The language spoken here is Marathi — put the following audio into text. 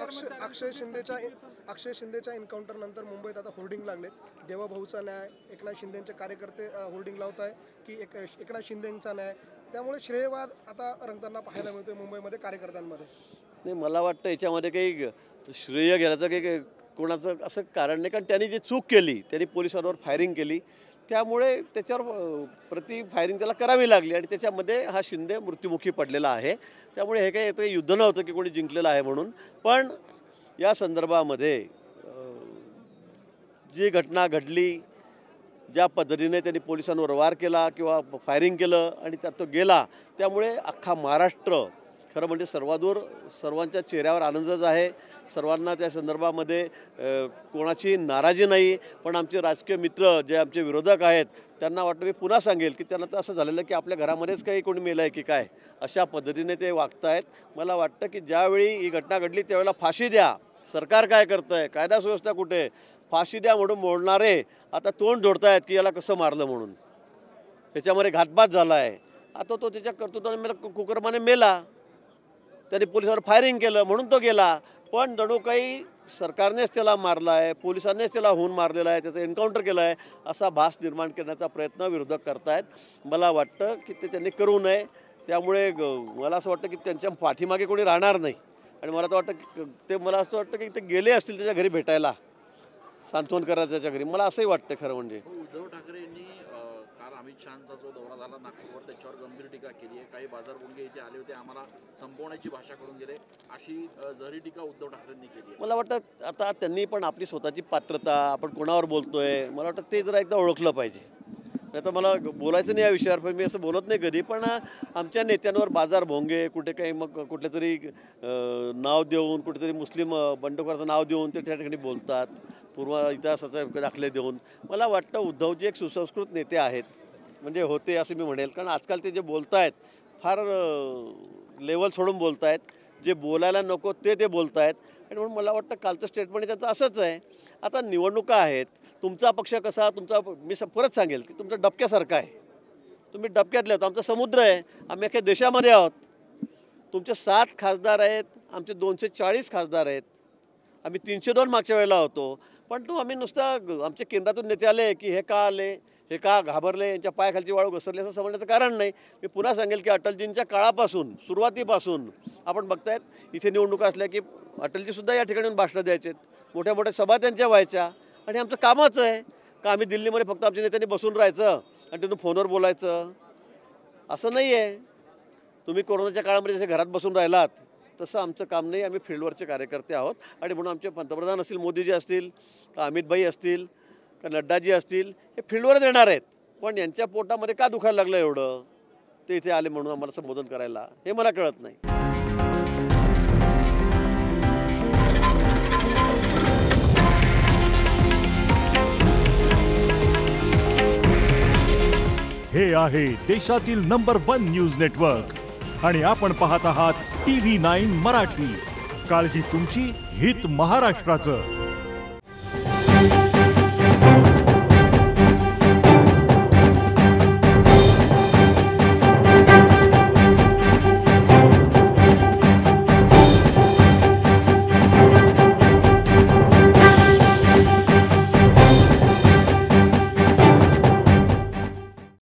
अक्षय शिंदेच्या एन्काउंटर नंतर मुंबईत आता होर्डिंग लागलेत। देवाभाऊचा न्याय, एकनाथ शिंदेचे कार्यकर्ते होर्डिंग लावत आहे की एकनाथ शिंदेचा न्याय, त्यामुळे श्रेयवाद आता रंगताना पाहायला मिळतोय मुंबईमध्ये कार्यकर्त्यांमध्ये। नाही, मला वाटतं याच्यामध्ये काही श्रेय घ्यायचं काही कोणाचं असं कारण नाही, कारण त्यांनी जी चूक केली, त्यांनी पोलिसांवर फायरिंग केली, त्यामुळे त्याच्यावर प्रति फायरिंग त्याला करावी लागली आणि त्याच्यामध्ये हा शिंदे मृत्युमुखी पडलेला आहे। त्यामुळे हे काही युद्ध नव्हतं की कोणी जिंकलेलं आहे म्हणून, पण या संदर्भामध्ये जी घटना घडली, ज्या पद्धतीने त्यांनी पोलिसांवर वार केला किंवा फायरिंग केलं आणि त्यात तो गेला, त्यामुळे अख्खा महाराष्ट्र खरं म्हणजे सर्वादूर सर्वांच्या चेहऱ्यावर आनंदच आहे। सर्वांना त्या संदर्भामध्ये कोणाची नाराजी नाही, पण आमचे राजकीय मित्र जे आमचे विरोधक आहेत त्यांना वाटतं, मी पुन्हा सांगेल की त्यांना तर असं झालेलं की आपल्या घरामध्येच काही कोणी मेलं आहे की काय, अशा पद्धतीने ते वागत आहेत। मला वाटतं की ज्यावेळी ही घटना घडली त्यावेळेला फाशी द्या, सरकार काय करतं आहे, कायदा सुव्यवस्था कुठे, फाशी द्या म्हणून मोडणारे आता तोंड जोडत आहेत की याला कसं मारलं म्हणून, त्याच्यामध्ये घातपात झाला आहे। आता तो त्याच्या कर्तृत्वाने मेला, कुकर्माने मेला, त्यांनी पोलिसांवर फायरिंग केलं म्हणून तो गेला, पण जणू काही सरकारनेच त्याला मारला आहे, पोलिसांनीच त्याला हून मारलेला आहे, त्याचं एन्काउंटर केलं आहे असा भास निर्माण करण्याचा प्रयत्न विरोधक करतायत। मला वाटतं की ते त्यांनी करू नये, त्यामुळे मला असं वाटतं की त्यांच्या पाठीमागे कोणी राहणार नाही आणि मला असं वाटतं की ते गेले असतील त्याच्या घरी भेटायला, सांत्वन करायचं त्याच्या घरी, मला असंही वाटतं खरं म्हणजे। उद्धव ठाकरे यांनी काल अमित शहाचा जो दौरा झाला नागपूरवर त्याच्यावर गंभीर टीका केली आहे। काही बाजार बोलगे इथे आले होते, आम्हाला संपवण्याची भाषा करून गेले, अशी जरी टीका उद्धव ठाकरेंनी केली आहे। मला वाटतं आता त्यांनी पण आपली स्वतःची पात्रता, आपण कोणावर बोलतोय, मला वाटतं ते जरा एकदा ओळखलं पाहिजे। नाही तर मला बोलायचं नाही या विषयावर, पण मी असं बोलत नाही कधी, पण आमच्या नेत्यांवर बाजार भोंगे कुठे काही मग कुठले तरी नाव देऊन, कुठेतरी मुस्लिम बंडखोराचं नाव देऊन ते त्या ठिकाणी बोलतात, पूर्व इतिहासाचे दाखले देऊन। मला वाटतं उद्धवजी एक सुसंस्कृत नेते आहेत, म्हणजे होते असं मी म्हणेल, कारण आजकाल ते जे बोलत आहेत फार लेवल सोडून बोलत आहेत, जे बोलायला नको ते बोलत आहेत आणि म्हणून मला वाटतं कालचं स्टेटमेंट त्यांचं असंच आहे। आता निवडणुका आहेत, तुमचा पक्ष कसा, मी परत सांगेल की तुमचा डबक्यासारखा आहे, तुम्ही डबक्यातले आहोत, आमचा समुद्र आहे, आम्ही अख्ख्या देशामध्ये आहोत। तुमचे 7 खासदार आहेत, आमचे 240 खासदार आहेत, आम्ही 302 मागच्या वेळेला होतो, पण आम्ही नुसतं आमच्या केंद्रातून नेते आले की हे का आले, हे का घाबरले, यांच्या पायाखालची वाळू घसरली असं समजण्याचं कारण नाही। मी पुन्हा सांगेल की अटलजींच्या काळापासून, सुरुवातीपासून आपण बघतायत इथे निवडणुका असल्या की अटलजीसुद्धा या ठिकाणी भाषणं द्यायचे, मोठ्या मोठ्या सभा त्यांच्या व्हायच्या आणि आमचं कामच आहे का आम्ही दिल्लीमध्ये फक्त आमच्या नेत्यांनी बसून राहायचं आणि तिथून फोनवर बोलायचं, असं नाही आहे। तुम्ही कोरोनाच्या काळामध्ये जसे घरात बसून राहिलात तसं आमचं काम नाही, आम्ही फील्डवरचे कार्यकर्ते आहोत आणि म्हणून आमचे पंतप्रधान असतील, मोदीजी असतील, का अमितभाई असतील, का नड्डाजी असतील, हे फील्डवरच येणार आहेत, पण यांच्या पोटामध्ये का दुखायला लागलं एवढं, ते इथे आले म्हणून आम्हाला संबोधन करायला, हे मला कळत नाही। हे आहे देशातील नंबर 1 न्यूज नेटवर्क आणि आपण पाहत आहात TV9 मराठी। काळजी तुमची, हित महाराष्ट्राचं।